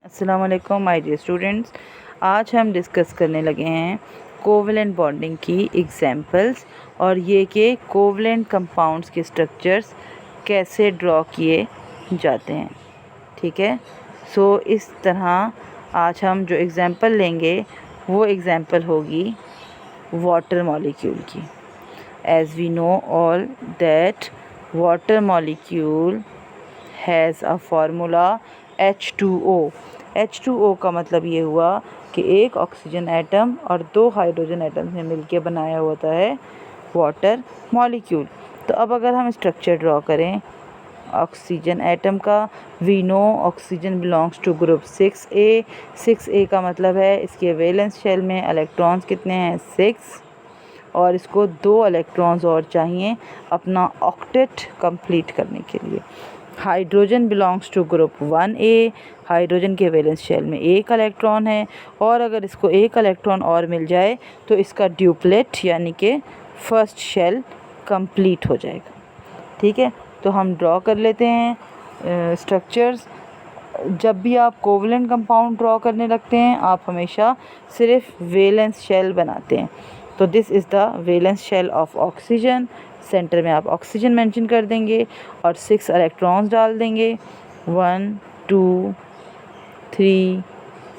अस्सलाम वालेकुम my dear students. आज हम डिस्कस करने लगे हैं कोवलेंट बॉन्डिंग की एग्जांपल्स और ये कि कोवलेंट कंपाउंड्स के स्ट्रक्चर्स कैसे ड्रॉ किए जाते हैं। ठीक है, सो इस तरह आज हम जो एग्जांपल लेंगे वो एग्जांपल होगी वाटर मॉलिक्यूल की। As we know all that water molecule has a formula H2O। H2O का मतलब ये हुआ कि एक ऑक्सीजन एटम और दो हाइड्रोजन एटम से मिलके बनाया होता है वाटर मॉलिक्यूल। तो अब अगर हम स्ट्रक्चर ड्रॉ करें ऑक्सीजन एटम का, we know oxygen belongs to group 6A। 6A का मतलब है इसके वैलेंस शेल में इलेक्ट्रॉन्स कितने हैं, 6, और इसको 2 इलेक्ट्रॉन्स और चाहिए अपना ऑक्टेट कंप्लीट करने के लिए। Hydrogen belongs to group 1A। Hydrogen के वैलेंस शेल में 1 इलेक्ट्रॉन है और अगर इसको 1 इलेक्ट्रॉन और मिल जाए तो इसका ड्यूप्लेट यानी कि फर्स्ट शेल कंप्लीट हो जाएगा। ठीक है, तो हम ड्रॉ कर लेते हैं स्ट्रक्चर्स। जब भी आप कोवलेंट कंपाउंड ड्रॉ करने लगते हैं आप हमेशा सिर्फ वैलेंस शेल बनाते हैं। तो this is the valence shell of oxygen. Center में आप ऑक्सीजन मेंशन कर देंगे और 6 इलेक्ट्रॉन्स डाल देंगे, 1 2 3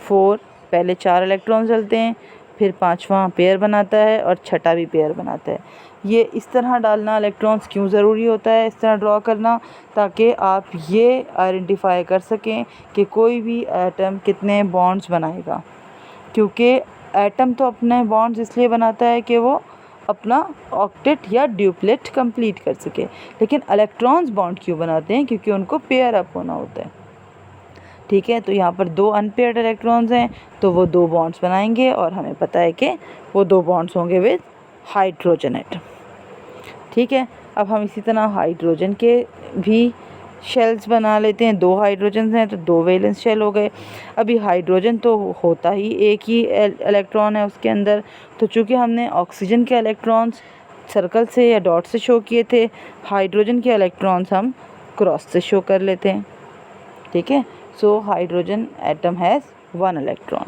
4। पहले 4 इलेक्ट्रॉन्स डलते हैं, फिर 5वां पेयर बनाता है और छठा भी पेयर बनाता है। ये इस तरह डालना इलेक्ट्रॉन्स क्यों ज़रूरी होता है, इस तरह ड्रॉ करना, ताकि आप ये आइडेंटिफाई कर सकें कि कोई भी एटम कितने बॉन्ड्स बनाएगा। क्योंकि एटम तो अपने बॉन्ड्स इसलिए बनाता है कि वो अपना ऑक्टेट या ड्यूप्लेट कंप्लीट कर सके, लेकिन इलेक्ट्रॉन्स बॉन्ड क्यों बनाते हैं, क्योंकि उनको पेयर अप होना होता है। ठीक है, तो यहाँ पर 2 अनपेयर्ड इलेक्ट्रॉन्स हैं तो वो 2 बॉन्ड्स बनाएंगे और हमें पता है कि वो 2 बॉन्ड्स होंगे विद हाइड्रोजन एटम। ठीक है, अब हम इसी तरह हाइड्रोजन के भी शेल्स बना लेते हैं। 2 हाइड्रोजन हैं तो 2 वैलेंस शेल हो गए। अभी हाइड्रोजन तो होता ही एक ही इलेक्ट्रॉन है उसके अंदर, तो चूँकि हमने ऑक्सीजन के इलेक्ट्रॉन्स सर्कल से या डॉट से शो किए थे, हाइड्रोजन के इलेक्ट्रॉन्स हम क्रॉस से शो कर लेते हैं। ठीक है, so hydrogen atom has 1 electron.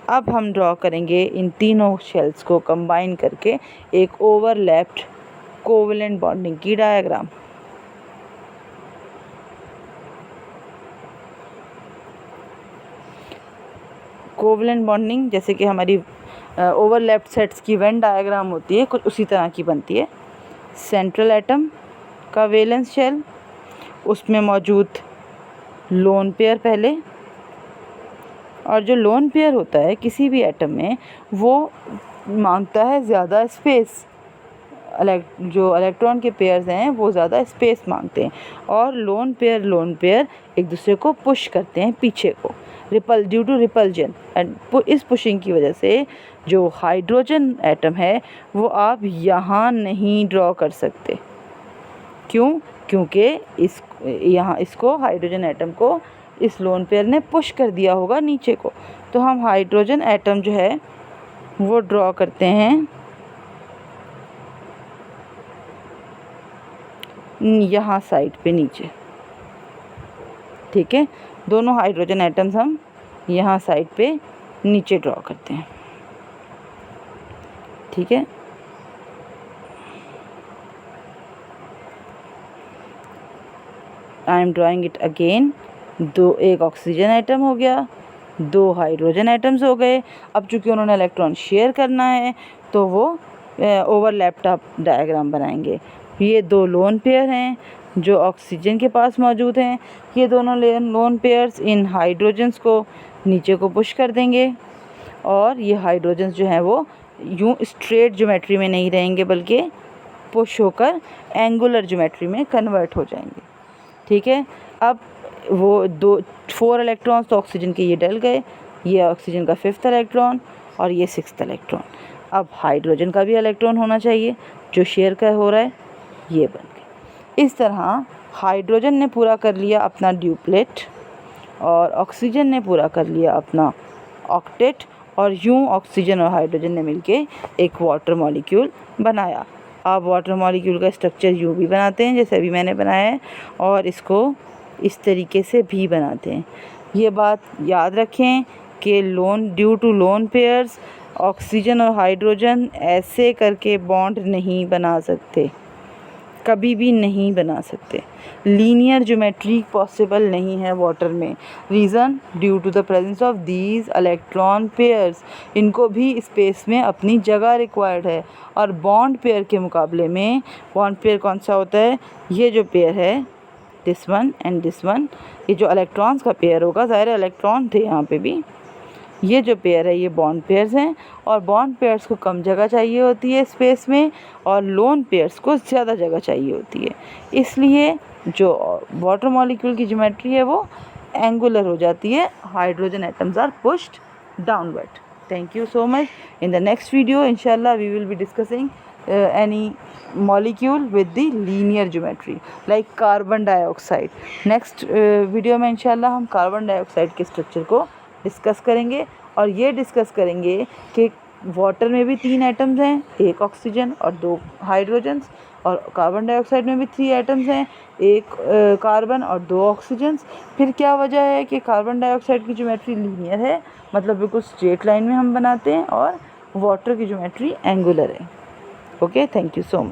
अब हम ड्रॉ करेंगे इन तीनों शेल्स को कंबाइन करके एक ओवरलैप्ड कोवलेंट बॉन्डिंग की डायग्राम। कोवलेंट बॉन्डिंग जैसे कि हमारी ओवरलैप्ड सेट्स की वेन डायग्राम होती है, कुछ उसी तरह की बनती है। सेंट्रल एटम का वैलेंस शेल, उसमें मौजूद लोन पेयर पहले, और जो लोन पेयर होता है किसी भी एटम में वो मांगता है ज़्यादा स्पेस। जो इलेक्ट्रॉन के पेयर्स हैं वो ज़्यादा स्पेस मांगते हैं और लोन पेयर एक दूसरे को पुश करते हैं पीछे को, ड्यू टू रिपल्जन। एंड इस पुशिंग की वजह से जो हाइड्रोजन एटम है वो आप यहाँ नहीं ड्रॉ कर सकते। क्यों? क्योंकि इसको हाइड्रोजन एटम को इस लोन पेयर ने पुश कर दिया होगा नीचे को। तो हम हाइड्रोजन एटम जो है वो ड्रॉ करते हैं यहाँ साइड पे नीचे। ठीक है, दोनों हाइड्रोजन एटम्स हम यहाँ साइड पे नीचे ड्रॉ करते हैं। ठीक है, I am drawing it again. एक ऑक्सीजन एटम हो गया, 2 हाइड्रोजन एटम्स हो गए। अब चूँकि उन्होंने इलेक्ट्रॉन शेयर करना है तो वो ओवरलैप्ड डायग्राम बनाएंगे। ये 2 लोन पेयर हैं जो ऑक्सीजन के पास मौजूद हैं। ये दोनों लोन पेयर्स इन हाइड्रोजन्स को नीचे को पुश कर देंगे और ये हाइड्रोजन्स जो हैं वो यूँ स्ट्रेट ज्योमेट्री में नहीं रहेंगे बल्कि पुश होकर एंगुलर ज्योमेट्री में कन्वर्ट हो जाएंगे। ठीक है, अब वो 4 इलेक्ट्रॉन्स तो ऑक्सीजन के ये डल गए, ये ऑक्सीजन का 5th इलेक्ट्रॉन और ये 6th इलेक्ट्रॉन। अब हाइड्रोजन का भी इलेक्ट्रॉन होना चाहिए जो शेयर का हो रहा है, ये बन गए। इस तरह हाइड्रोजन ने पूरा कर लिया अपना ड्यूप्लेट और ऑक्सीजन ने पूरा कर लिया अपना ऑक्टेट, और यूँ ऑक्सीजन और हाइड्रोजन ने मिलके एक वाटर मॉलिक्यूल बनाया। आप वाटर मॉलिक्यूल का स्ट्रक्चर यूँ भी बनाते हैं जैसे अभी मैंने बनाया है, और इसको इस तरीके से भी बनाते हैं। ये बात याद रखें कि due to lone pairs oxygen और हाइड्रोजन ऐसे करके बॉन्ड नहीं बना सकते, कभी भी नहीं बना सकते। लीनियर ज्योमेट्री पॉसिबल नहीं है वाटर में। Reason, due to the presence of these electron pairs. इनको भी स्पेस में अपनी जगह रिक्वायर्ड है। और बॉन्ड पेयर के मुकाबले में बॉन्ड पेयर कौन सा होता है? ये जो पेयर है, this one and this one, ये जो इलेक्ट्रॉन्स का पेयर होगा, ज़ाहिर इलेक्ट्रॉन थे यहाँ पे भी, ये जो पेयर है ये बॉन्ड पेयर्स हैं। और बॉन्ड पेयर्स को कम जगह चाहिए होती है स्पेस में, और लोन पेयर्स को ज़्यादा जगह चाहिए होती है। इसलिए जो वाटर मॉलिक्यूल की ज्योमेट्री है वो एंगुलर हो जाती है। Hydrogen atoms are pushed downward. Thank you so much. In the next video, inshallah, we will be discussing any molecule with the linear geometry, like carbon dioxide. Next video में inshallah हम carbon dioxide के structure को discuss करेंगे, और ये discuss करेंगे कि water में भी 3 एटम्स हैं, 1 ऑक्सीजन और 2 हाइड्रोजन्स, और कार्बन डाइऑक्साइड में भी 3 एटम्स हैं, 1 कार्बन और 2 ऑक्सीजन्स। फिर क्या वजह है कि कार्बन डाइऑक्साइड की ज्योमेट्री लीनियर है, मतलब बिल्कुल स्ट्रेट लाइन में हम बनाते हैं, और वाटर की ज्योमेट्री एंगुलर है। Okay, thank you so much.